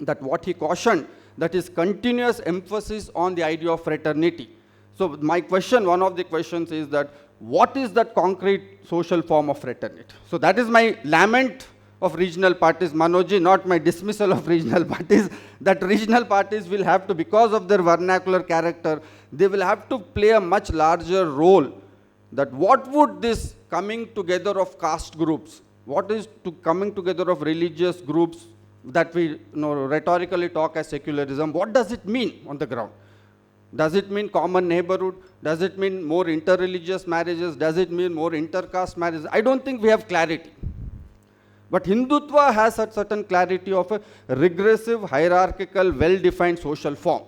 That what he cautioned, that is continuous emphasis on the idea of fraternity. So my question, one of the questions is that what is that concrete social form of fraternity? So that is my lament of regional parties, Manoj, not my dismissal of regional parties, that regional parties will have to, because of their vernacular character, they will have to play a much larger role. That what would this coming together of caste groups, what is to coming together of religious groups that we rhetorically talk as secularism, what does it mean on the ground? Does it mean common neighborhood? Does it mean more interreligious marriages? Does it mean more intercaste marriages? I don't think we have clarity. But Hindutva has a certain clarity of a regressive, hierarchical, well-defined social form.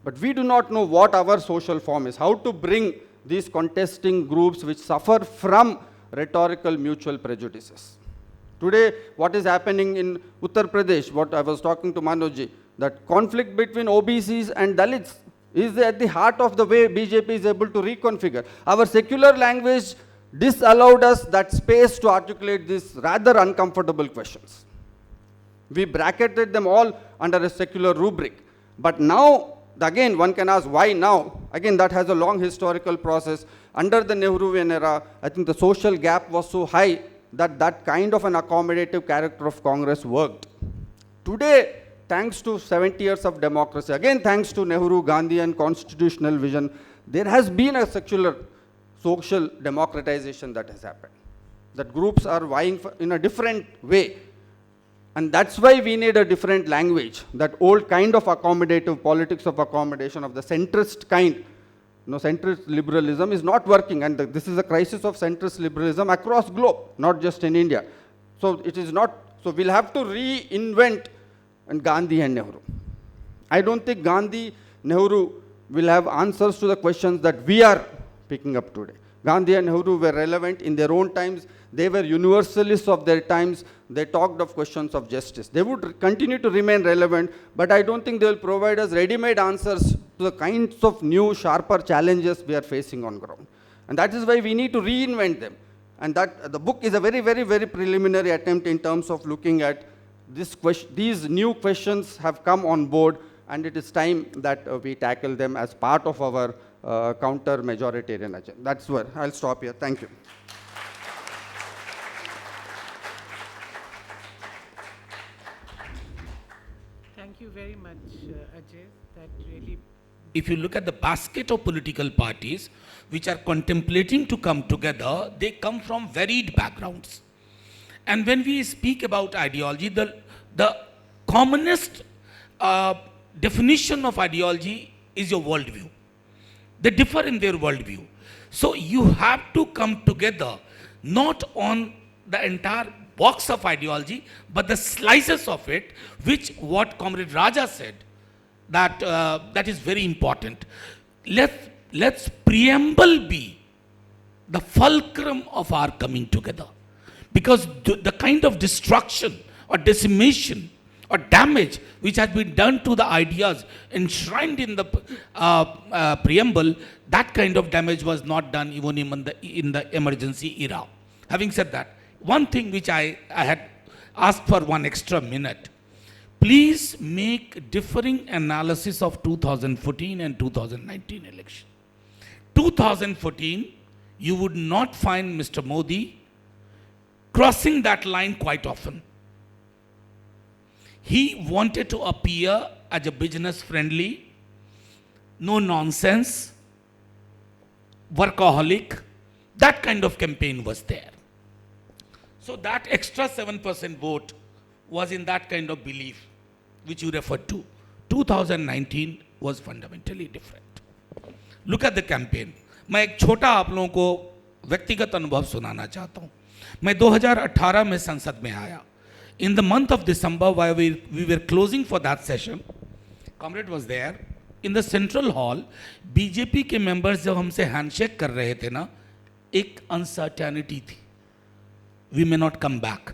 But we do not know what our social form is, how to bring these contesting groups which suffer from rhetorical mutual prejudices. Today, what is happening in Uttar Pradesh, what I was talking to Manoj, that conflict between OBCs and Dalits is at the heart of the way BJP is able to reconfigure. Our secular language disallowed us that space to articulate these rather uncomfortable questions. We bracketed them all under a secular rubric. But now, again, one can ask, why now? Again, that has a long historical process. Under the Nehruvian era, I think the social gap was so high that that kind of an accommodative character of Congress worked. Today, thanks to 70 years of democracy, again thanks to Nehru, Gandhi and constitutional vision, there has been a secular social democratization that has happened. That groups are vying for in a different way. And that's why we need a different language. That old kind of accommodative politics of accommodation of the centrist kind, centrist liberalism is not working. And this is a crisis of centrist liberalism across globe, not just in India. So it is not, so we'll have to reinvent and Gandhi and Nehru. I don't think Gandhi, Nehru will have answers to the questions that we are picking up today. Gandhi and Nehru were relevant in their own times. They were universalists of their times. They talked of questions of justice. They would continue to remain relevant, but I don't think they will provide us ready-made answers to the kinds of new, sharper challenges we are facing on ground. And that is why we need to reinvent them. And that the book is a very, very, very preliminary attempt in terms of looking at this question. These new questions have come on board, and it is time that we tackle them as part of our counter-majoritarian agenda. That's where I'll stop here. Thank you. Thank you very much, Ajay. That really. If you look at the basket of political parties which are contemplating to come together, they come from varied backgrounds. And when we speak about ideology, the commonest definition of ideology is your worldview. They differ in their worldview. So you have to come together not on the entire box of ideology, but the slices of it, which what Comrade Raja said, that is very important. Let's preamble be the fulcrum of our coming together. Because the kind of destruction or decimation or damage which has been done to the ideas enshrined in the preamble, that kind of damage was not done even in the emergency era. Having said that, one thing which I had asked for one extra minute, please make differing analysis of 2014 and 2019 election. 2014, you would not find Mr. Modi crossing that line quite often. He wanted to appear as a business-friendly, no-nonsense, workaholic. That kind of campaign was there. So that extra 7% vote was in that kind of belief, which you referred to. 2019 was fundamentally different. Look at the campaign. मैं एक छोटा आप लोगों को व्यक्तिगत अनुभव सुनाना चाहता हूँ. मैं 2018 में संसद में आया. In the month of December, while we were closing for that session, Comrade was there. In the central hall, BJP के members जब हमसे handshake कर रहे थे ना, एक uncertainty थी. We may not come back.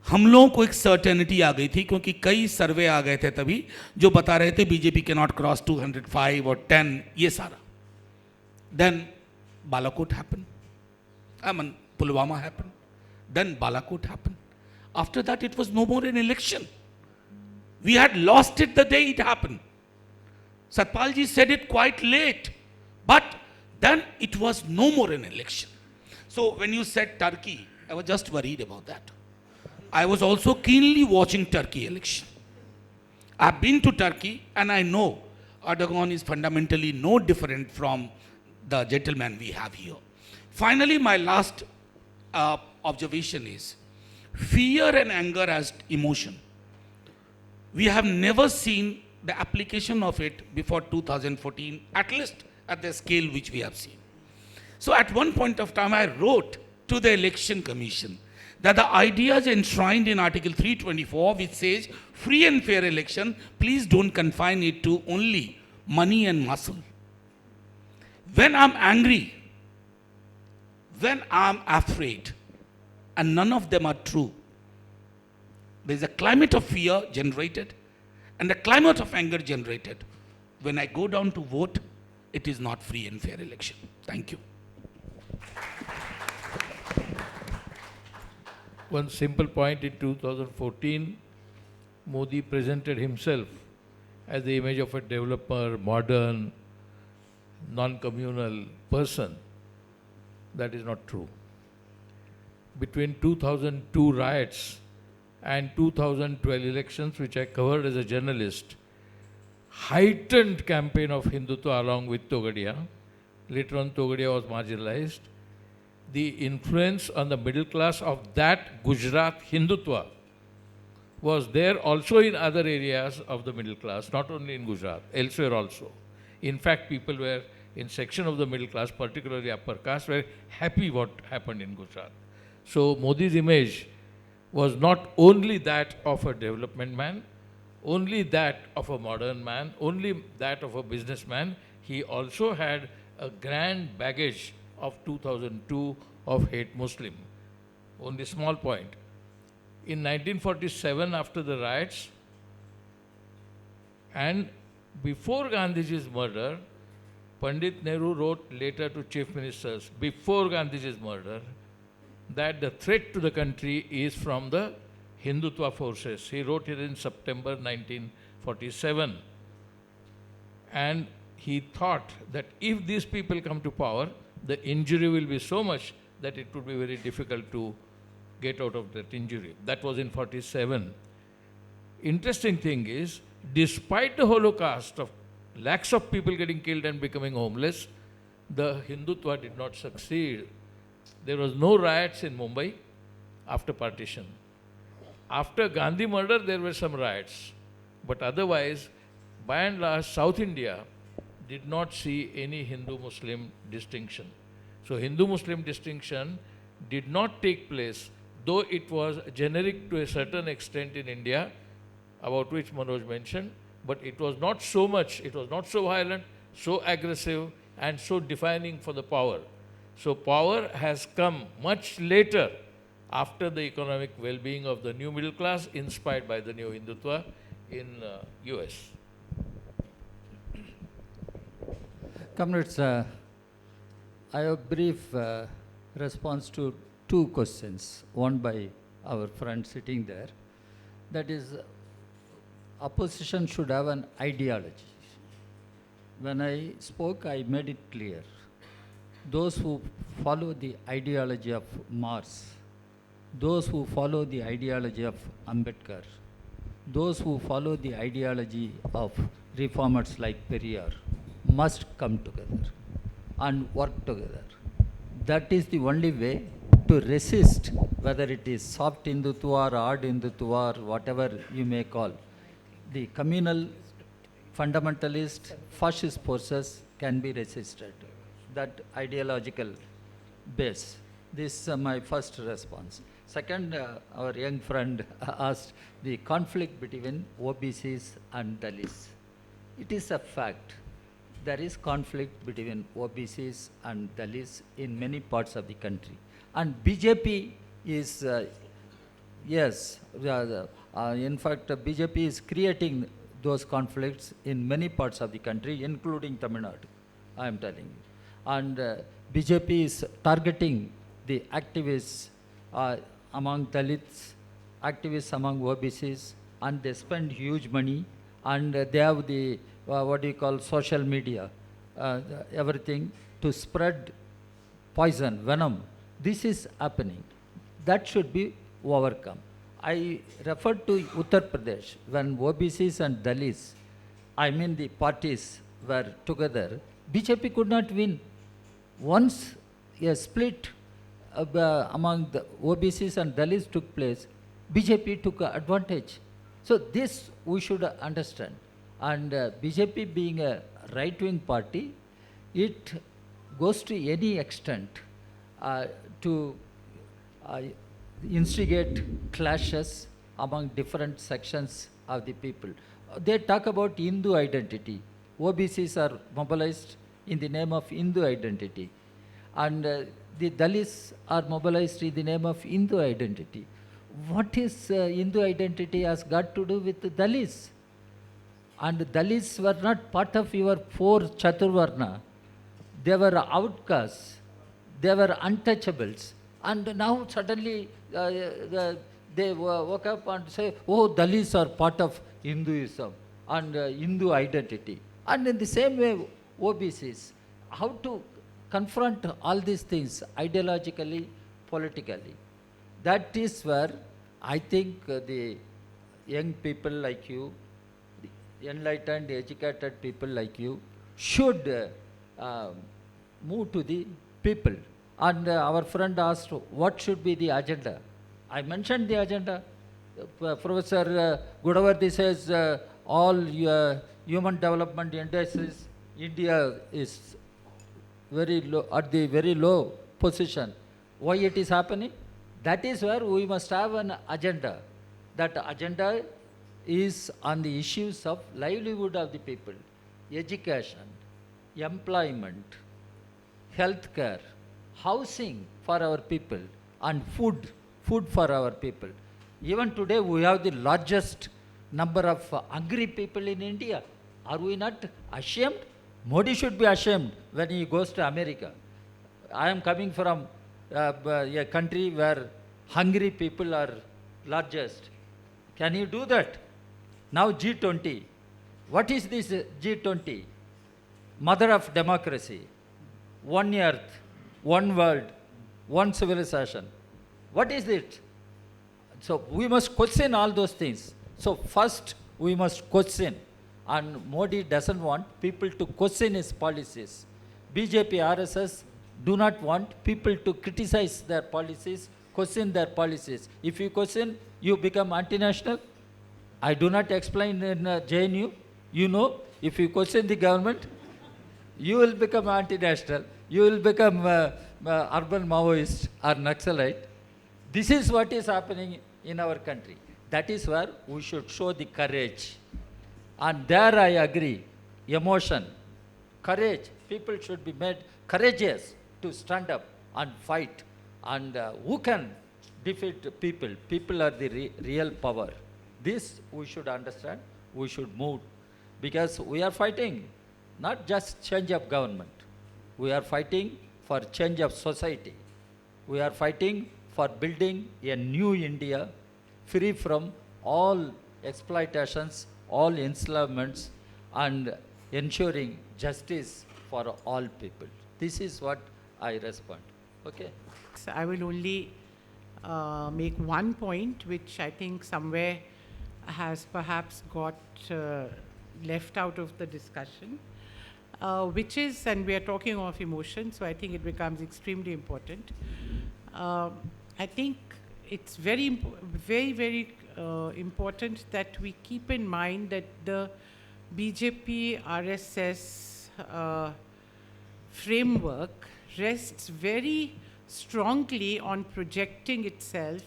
हम लोगों को एक सर्टेनिटी आ गई थी क्योंकि कई सर्वे आ गए थे तभी जो बता रहे थे बीजेपी के नॉट क्रॉस 205 और 10 ये सारा. Then Balakot happen, Pulwama happen, then Balakot happen. After that it was no more an election. We had lost it the day it happen. Satpal ji said it quite late, but then it was no more an election. So when you said Turkey, I was just worried about that. I was also keenly watching Turkey election. I've been to Turkey and I know Erdogan is fundamentally no different from the gentleman we have here. Finally, my last observation is fear and anger as emotion. We have never seen the application of it before 2014, at least at the scale which we have seen. So at one point of time, I wrote to the Election Commission that the ideas enshrined in Article 324, which says free and fair election, please don't confine it to only money and muscle. When I'm angry, when I'm afraid, and none of them are true, there's a climate of fear generated and a climate of anger generated. When I go down to vote, it is not free and fair election. Thank you. one simple point. In 2014, Modi presented himself as the image of a developer, modern, non-communal person. That is not true. Between 2002 riots and 2012 elections, which I covered as a journalist, heightened campaign of Hindutva along with Togadia. Later on, Togadia was marginalized. The influence on the middle class of that Gujarat Hindutva was there also in other areas of the middle class, not only in Gujarat, elsewhere also. In fact, people were in section of the middle class, particularly upper caste, were happy what happened in Gujarat. So Modi's image was not only that of a development man, only that of a modern man, only that of a businessman. He also had a grand baggage of 2002 of hate Muslim. Only small point. In 1947, after the riots, and before Gandhiji's murder, Pandit Nehru wrote later to chief ministers, before Gandhiji's murder, that the threat to the country is from the Hindutva forces. He wrote it in September 1947. And he thought that if these people come to power, the injury will be so much that it would be very difficult to get out of that injury. That was in 47. Interesting thing is, despite the Holocaust of lakhs of people getting killed and becoming homeless, the Hindutva did not succeed. There was no riots in Mumbai after partition. After Gandhi murder, there were some riots. But otherwise, by and large, South India did not see any Hindu-Muslim distinction. So Hindu-Muslim distinction did not take place, though it was generic to a certain extent in India, about which Manoj mentioned, but it was not so much, it was not so violent, so aggressive, and so defining for the power. So power has come much later, after the economic well-being of the new middle class, inspired by the new Hindutva in US. Comrades, I have a brief response to two questions, one by our friend sitting there. That is, opposition should have an ideology. When I spoke, I made it clear. Those who follow the ideology of Marx, those who follow the ideology of Ambedkar, those who follow the ideology of reformers like Periyar must come together and work together. That is the only way to resist, whether it is soft Hindutva or hard Hindutva or whatever you may call. The communal, fundamentalist, fascist forces can be resisted. That ideological base. This is my first response. Second, our young friend asked the conflict between OBCs and Dalits. It is a fact. There is conflict between OBCs and Dalits in many parts of the country. And BJP is, yes, in fact, BJP is creating those conflicts in many parts of the country, including Tamil Nadu, I am telling you. And BJP is targeting the activists among Dalits, activists among OBCs, and they spend huge money, and they have the, what do you call, social media, everything to spread poison, venom. This is happening. That should be overcome. I referred to Uttar Pradesh, when OBCs and Dalits, I mean the parties were together, BJP could not win. Once a split among the OBCs and Dalits took place, BJP took advantage. So this we should understand. And BJP being a right-wing party, it goes to any extent to instigate clashes among different sections of the people. They talk about Hindu identity. OBCs are mobilized in the name of Hindu identity. And the Dalits are mobilized in the name of Hindu identity. What is Hindu identity has got to do with the Dalits? And Dalits were not part of your four Chaturvarna. They were outcasts. They were untouchables. And now suddenly they woke up and say, oh, Dalits are part of Hinduism and Hindu identity. And in the same way, OBCs, how to confront all these things ideologically, politically. That is where I think the young people like you, the enlightened, educated people like you, should move to the people. And our friend asked, what should be the agenda? I mentioned the agenda. Professor Gudavarthy says all human development indices, India is very low, at the very low position. Why it is happening? That is where we must have an agenda. That agenda is on the issues of livelihood of the people, education, employment, healthcare, housing for our people, and food for our people. Even today we have the largest number of hungry people in India. Are we not ashamed? Modi should be ashamed when he goes to America. I am coming from a country where hungry people are largest. Can you do that? Now G20. What is this G20? Mother of democracy. One earth, one world, one civilization. What is it? So we must question all those things. So first we must question. And Modi doesn't want people to question his policies. BJP, RSS do not want people to criticize their policies, question their policies. If you question, you become anti-national. I do not explain in JNU. You know, if you question the government, you will become anti-national. You will become urban Maoist or Naxalite. This is what is happening in our country. That is where we should show the courage. And there I agree, emotion, courage. People should be made courageous to stand up and fight. And who can defeat people? People are the real power. This we should understand, we should move. Because we are fighting not just change of government. We are fighting for change of society. We are fighting for building a new India free from all exploitations, all enslavements, and ensuring justice for all people. This is what I respond. Okay? So I will only make one point, which I think somewhere has perhaps got left out of the discussion, which is, and we are talking of emotion, so I think it becomes extremely important. I think it's very important that we keep in mind that the BJP RSS framework rests very strongly on projecting itself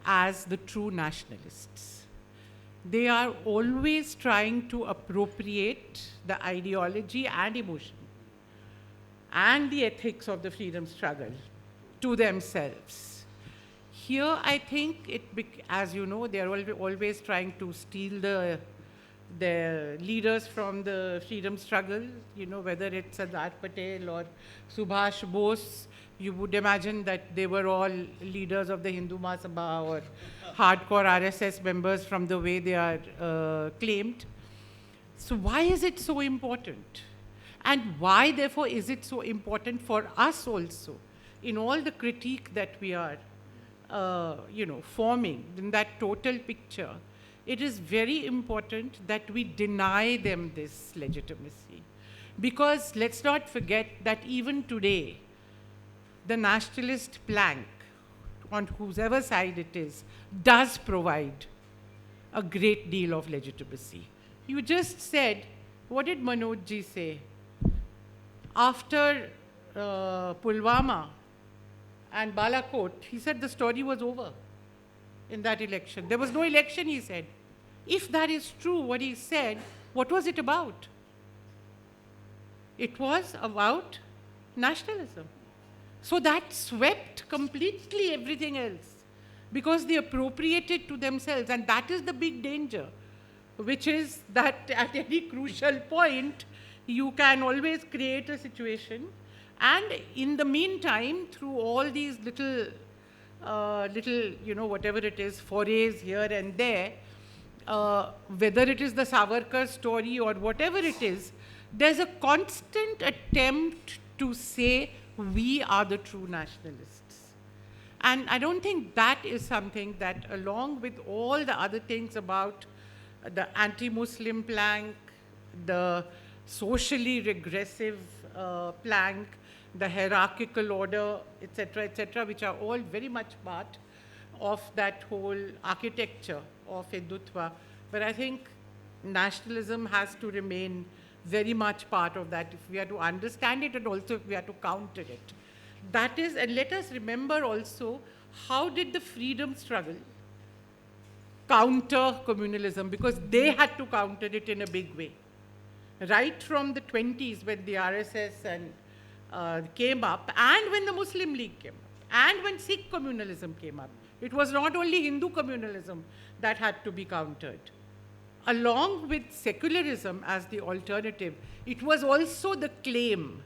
as the true nationalists. They are always trying to appropriate the ideology and emotion and the ethics of the freedom struggle to themselves. Here, I think, as you know, they are always trying to steal the leaders from the freedom struggle, you know, whether it's Sardar Patel or Subhash Bose. You would imagine that they were all leaders of the Hindu Mahasabha or hardcore RSS members from the way they are claimed. So why is it so important? And why, therefore, is it so important for us also in all the critique that we are forming in that total picture? It is very important that we deny them this legitimacy. Because let's not forget that even today, the nationalist plank, on whosever side it is, does provide a great deal of legitimacy. You just said, what did Manoj ji say? After Pulwama and Balakot, he said the story was over in that election. There was no election, he said. If that is true, what he said, what was it about? It was about nationalism. So that swept completely everything else because they appropriated to themselves, and that is the big danger, which is that at any crucial point, you can always create a situation, and in the meantime, through all these little little, whatever it is, forays here and there, whether it is the Savarkar story or whatever it is, there's a constant attempt to say we are the true nationalists. And I don't think that is something that, along with all the other things about the anti-Muslim plank, the socially regressive plank, the hierarchical order, etc., which are all very much part of that whole architecture of Hindutva. But I think nationalism has to remain very much part of that if we are to understand it and also if we are to counter it. That is, and let us remember also, how did the freedom struggle counter communalism? Because they had to counter it in a big way. Right from the 20s, when the RSS and came up, and when the Muslim League came up, and when Sikh communalism came up, it was not only Hindu communalism that had to be countered. Along with secularism as the alternative, it was also the claim,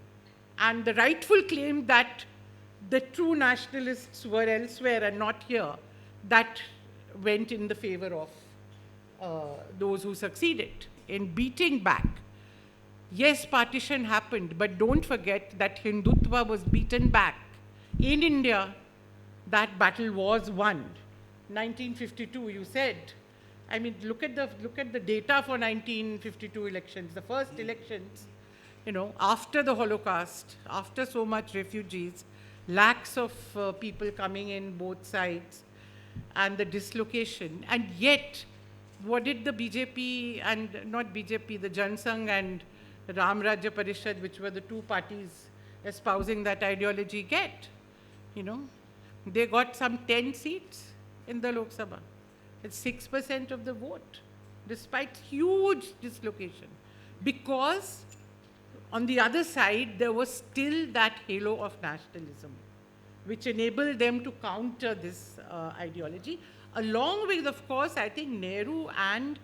and the rightful claim, that the true nationalists were elsewhere and not here, that went in the favor of those who succeeded in beating back. Yes, partition happened, but don't forget that Hindutva was beaten back. In India, that battle was won. 1952, you said. I mean, look at the data for 1952 elections, the first elections, after the Holocaust, after so much refugees, lakhs of people coming in both sides, and the dislocation. And yet, what did the BJP and, not BJP, the Jansangh and Ram Rajya Parishad, which were the two parties espousing that ideology, get? They got some 10 seats in the Lok Sabha. It's 6% of the vote, despite huge dislocation. Because on the other side, there was still that halo of nationalism, which enabled them to counter this ideology, along with, of course, I think Nehru and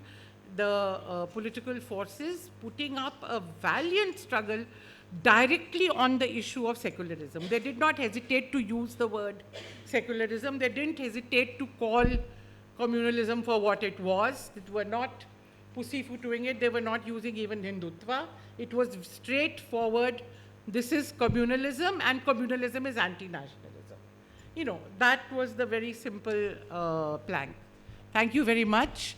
the political forces putting up a valiant struggle directly on the issue of secularism. They did not hesitate to use the word secularism. They didn't hesitate to call communalism for what it was. They were not pussyfooting it. They were not using even Hindutva. It was straightforward. This is communalism, and communalism is anti-nationalism. That was the very simple plank. Thank you very much.